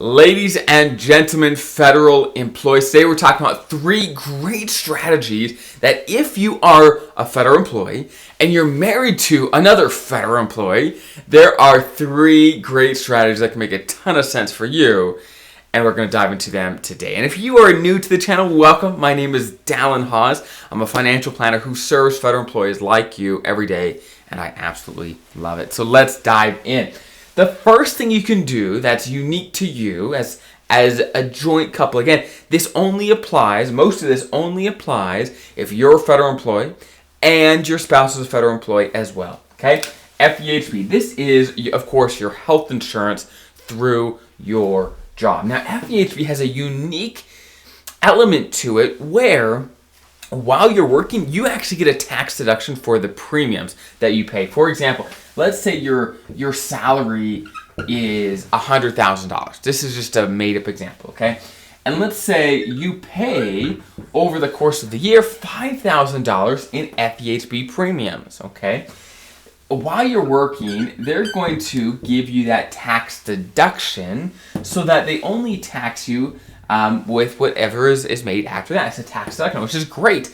Ladies and gentlemen, federal employees, today we're talking about 3 great strategies that if you are a federal employee and you're married to another federal employee, there are 3 great strategies that can make a ton of sense for you, and we're going to dive into them today. And if you are new to the channel, welcome. My name is Dallin Hawes. I'm a financial planner who serves federal employees like you every day, and I absolutely love it. So let's dive in. The first thing you can do that's unique to you as a joint couple, again, most of this only applies if you're a federal employee and your spouse is a federal employee as well, okay? FEHB, this is, of course, your health insurance through your job. Now, FEHB has a unique element to it where while you're working, you actually get a tax deduction for the premiums that you pay. For example, let's say your salary is $100,000. This is just a made-up example, okay? And let's say you pay over the course of the year $5,000 in FEHB premiums, okay? While you're working, they're going to give you that tax deduction so that they only tax you with whatever is made after that. It's a tax deduction, which is great.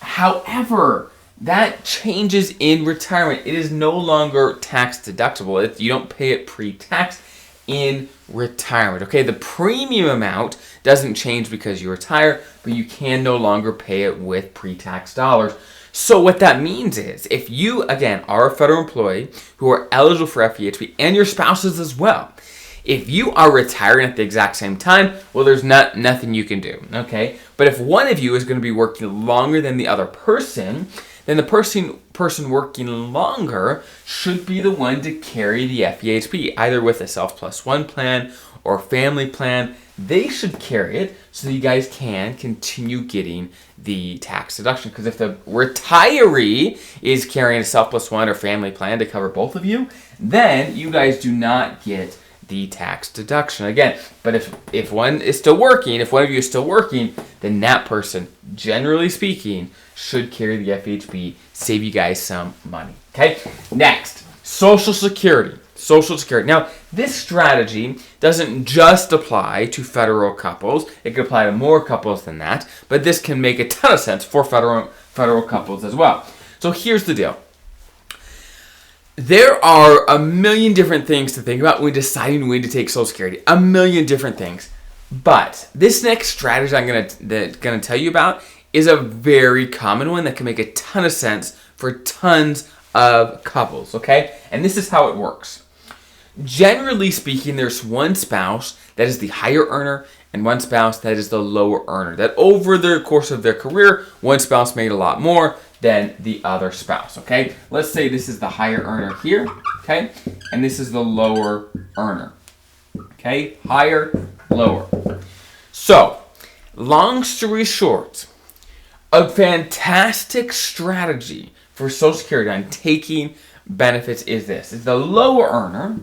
However, that changes in retirement. It is no longer tax deductible. You don't pay it pre-tax in retirement. Okay, the premium amount doesn't change because you retire, but you can no longer pay it with pre-tax dollars. So what that means is if you, again, are a federal employee who are eligible for FEHB and your spouses as well, if you are retiring at the exact same time, well, there's nothing you can do, okay? But if one of you is going to be working longer than the other person, then the person working longer should be the one to carry the FEHB, either with a Self+1 plan or family plan. They should carry it so you guys can continue getting the tax deduction. Because if the retiree is carrying a Self+1 or family plan to cover both of you, then you guys do not get the tax deduction again. But if one is still working, if one of you is still working, then that person, generally speaking, should carry the FEHB, save you guys some money. Okay, next, Social Security. Social Security. Now, this strategy doesn't just apply to federal couples. It could apply to more couples than that, but this can make a ton of sense for federal couples as well. So here's the deal. There are a million different things to think about when deciding when to take Social Security. A million different things. But this next strategy I'm gonna tell you about is a very common one that can make a ton of sense for tons of couples, okay? And this is how it works. Generally speaking, there's one spouse that is the higher earner and one spouse that is the lower earner. That over the course of their career, one spouse made a lot more than the other spouse, okay? Let's say this is the higher earner here, okay? And this is the lower earner, okay? Higher, lower. So, long story short, a fantastic strategy for Social Security on taking benefits is this. It's the lower earner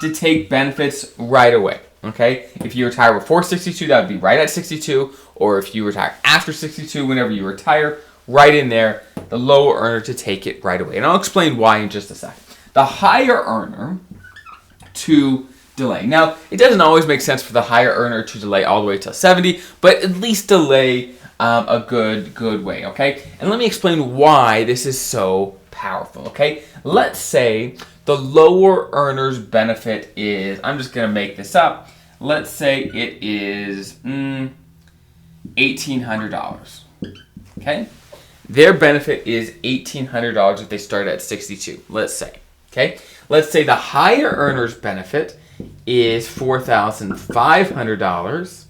to take benefits right away, okay? If you retire before 62, that would be right at 62, or if you retire after 62, whenever you retire, right in there, the lower earner to take it right away. And I'll explain why in just a second. The higher earner to delay. Now, it doesn't always make sense for the higher earner to delay all the way till 70, but at least delay a good way, okay? And let me explain why this is so powerful, okay? Let's say the lower earner's benefit is, I'm just going to make this up, let's say it is $1,800, okay? Their benefit is $1,800 if they start at 62, let's say, okay? Let's say the higher earner's benefit is $4,500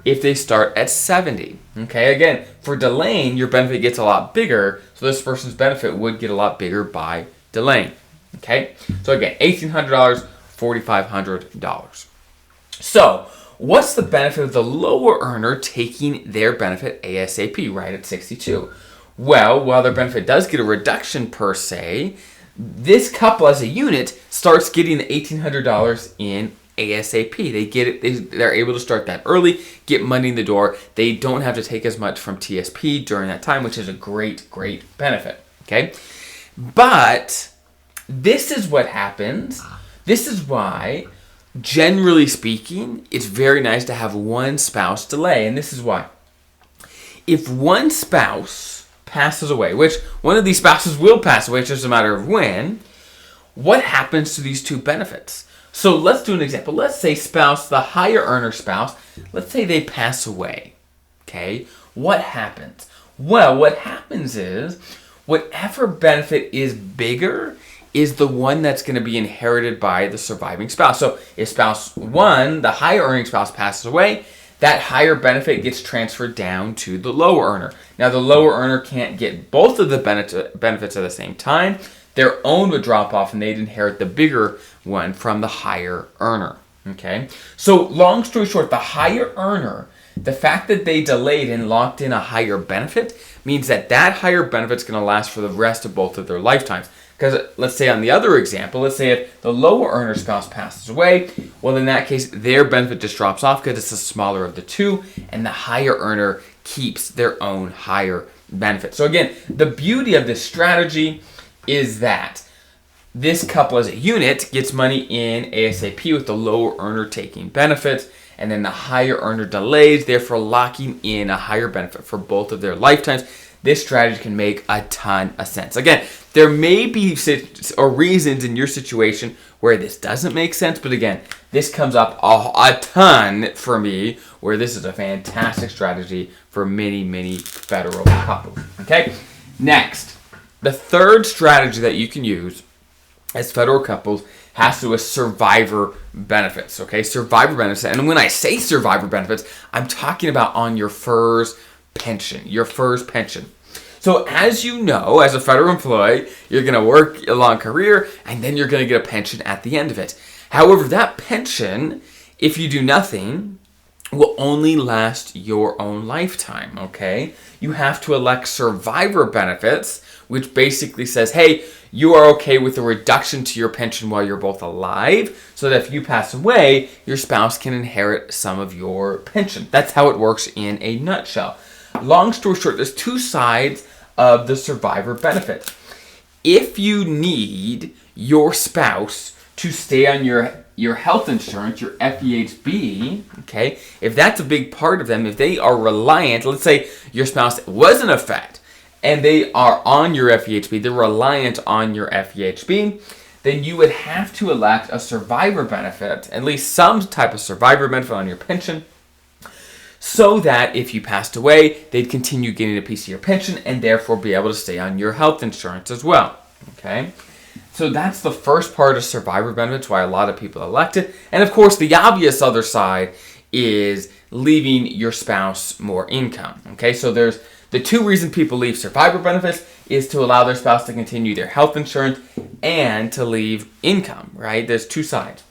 if they start at 70, okay? Again, for delaying, your benefit gets a lot bigger, so this person's benefit would get a lot bigger by delaying, okay? So again, $1,800, $4,500. So, what's the benefit of the lower earner taking their benefit ASAP, right at 62? Well, while their benefit does get a reduction per se, this couple as a unit starts getting the $1,800 in ASAP. They get it. They're able to start that early, get money in the door. They don't have to take as much from TSP during that time, which is a great benefit. Okay, but this is what happens. This is why generally speaking, it's very nice to have one spouse delay, and this is why. If one spouse passes away, which one of these spouses will pass away, it's just a matter of when, what happens to these two benefits? So let's do an example. Let's say the higher earner spouse, let's say they pass away. Okay, what happens? Well, what happens is whatever benefit is bigger is the one that's going to be inherited by the surviving spouse. So if spouse one, the higher earning spouse, passes away, that higher benefit gets transferred down to the lower earner. Now, the lower earner can't get both of the benefits at the same time. Their own would drop off and they'd inherit the bigger one from the higher earner. Okay? So, long story short, the higher earner, the fact that they delayed and locked in a higher benefit means that higher benefit's going to last for the rest of both of their lifetimes. Because let's say on the other example, let's say if the lower earner spouse passes away, well, in that case, their benefit just drops off because it's the smaller of the two, and the higher earner keeps their own higher benefit. So again, the beauty of this strategy is that this couple as a unit gets money in ASAP with the lower earner taking benefits, and then the higher earner delays, therefore locking in a higher benefit for both of their lifetimes. This strategy can make a ton of sense. Again, there may be reasons in your situation where this doesn't make sense, but again, this comes up a ton for me, where this is a fantastic strategy for many, many federal couples. Okay? Next, the third strategy that you can use as federal couples has to do with survivor benefits. Okay? Survivor benefits. And when I say survivor benefits, I'm talking about on your FERS pension, your FERS pension. So as you know, as a federal employee, you're going to work a long career and then you're going to get a pension at the end of it. However, that pension, if you do nothing, will only last your own lifetime, okay? You have to elect survivor benefits, which basically says, hey, you are okay with a reduction to your pension while you're both alive, so that if you pass away, your spouse can inherit some of your pension. That's how it works in a nutshell. Long story short, there's two sides of the survivor benefit. If you need your spouse to stay on your health insurance, your FEHB, okay, if that's a big part of them, if they are reliant, let's say your spouse wasn't a Fed and they are on your FEHB, they're reliant on your FEHB, then you would have to elect a survivor benefit, at least some type of survivor benefit on your pension, so that if you passed away, they'd continue getting a piece of your pension and therefore be able to stay on your health insurance as well. Okay? So that's the first part of survivor benefits, why a lot of people elect it. And of course, the obvious other side is leaving your spouse more income. Okay? So there's the two reasons people leave survivor benefits is to allow their spouse to continue their health insurance and to leave income, right? There's two sides.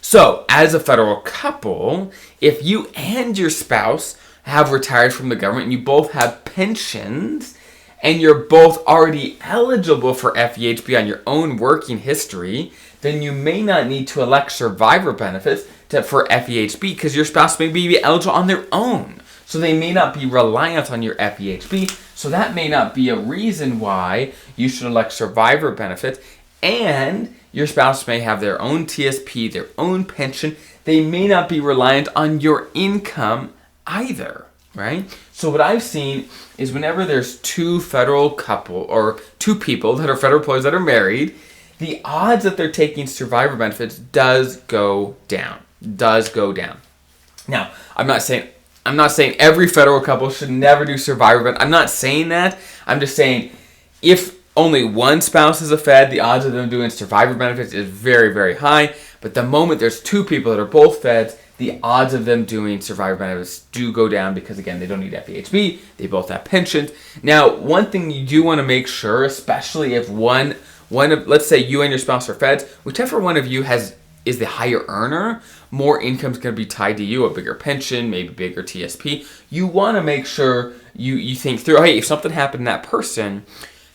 So, as a federal couple, if you and your spouse have retired from the government and you both have pensions and you're both already eligible for FEHB on your own working history, then you may not need to elect survivor benefits for FEHB because your spouse may be eligible on their own. So they may not be reliant on your FEHB. So that may not be a reason why you should elect survivor benefits. And your spouse may have their own TSP, their own pension. They may not be reliant on your income either, right? So what I've seen is whenever there's two federal couple or two people that are federal employees that are married, the odds that they're taking survivor benefits does go down. Now, I'm not saying every federal couple should never do survivor benefits. I'm not saying that. I'm just saying if only one spouse is a Fed, the odds of them doing survivor benefits is very, very high. But the moment there's two people that are both Feds, the odds of them doing survivor benefits do go down because, again, they don't need FEHB. They both have pensions. Now, one thing you do want to make sure, especially if one of, let's say you and your spouse are Feds, whichever one of you is the higher earner, more income is going to be tied to you, a bigger pension, maybe bigger TSP. You want to make sure you think through, hey, if something happened to that person,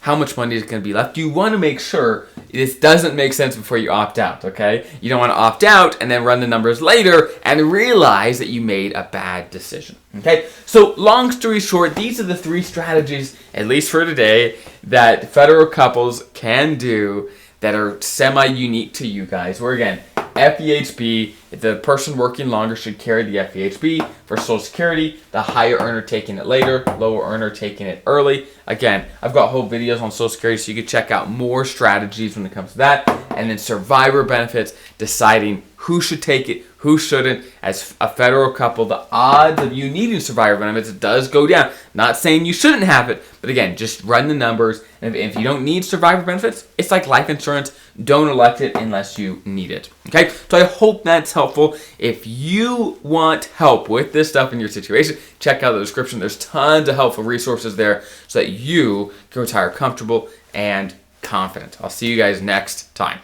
how much money is going to be left? You want to make sure this doesn't make sense before you opt out, okay? You don't want to opt out and then run the numbers later and realize that you made a bad decision, okay? So long story short, these are the three strategies, at least for today, that federal couples can do that are semi-unique to you guys. Where again, FEHB, the person working longer should carry the FEHB. For Social Security, the higher earner taking it later, lower earner taking it early. Again, I've got whole videos on Social Security, so you can check out more strategies when it comes to that. And then survivor benefits, deciding who should take it, who shouldn't. As a federal couple, the odds of you needing survivor benefits does go down. Not saying you shouldn't have it, but again, just run the numbers. And if you don't need survivor benefits, it's like life insurance. Don't elect it unless you need it. Okay, so I hope that's helpful. If you want help with this stuff in your situation, check out the description. There's tons of helpful resources there so that you can retire comfortable and confident. I'll see you guys next time.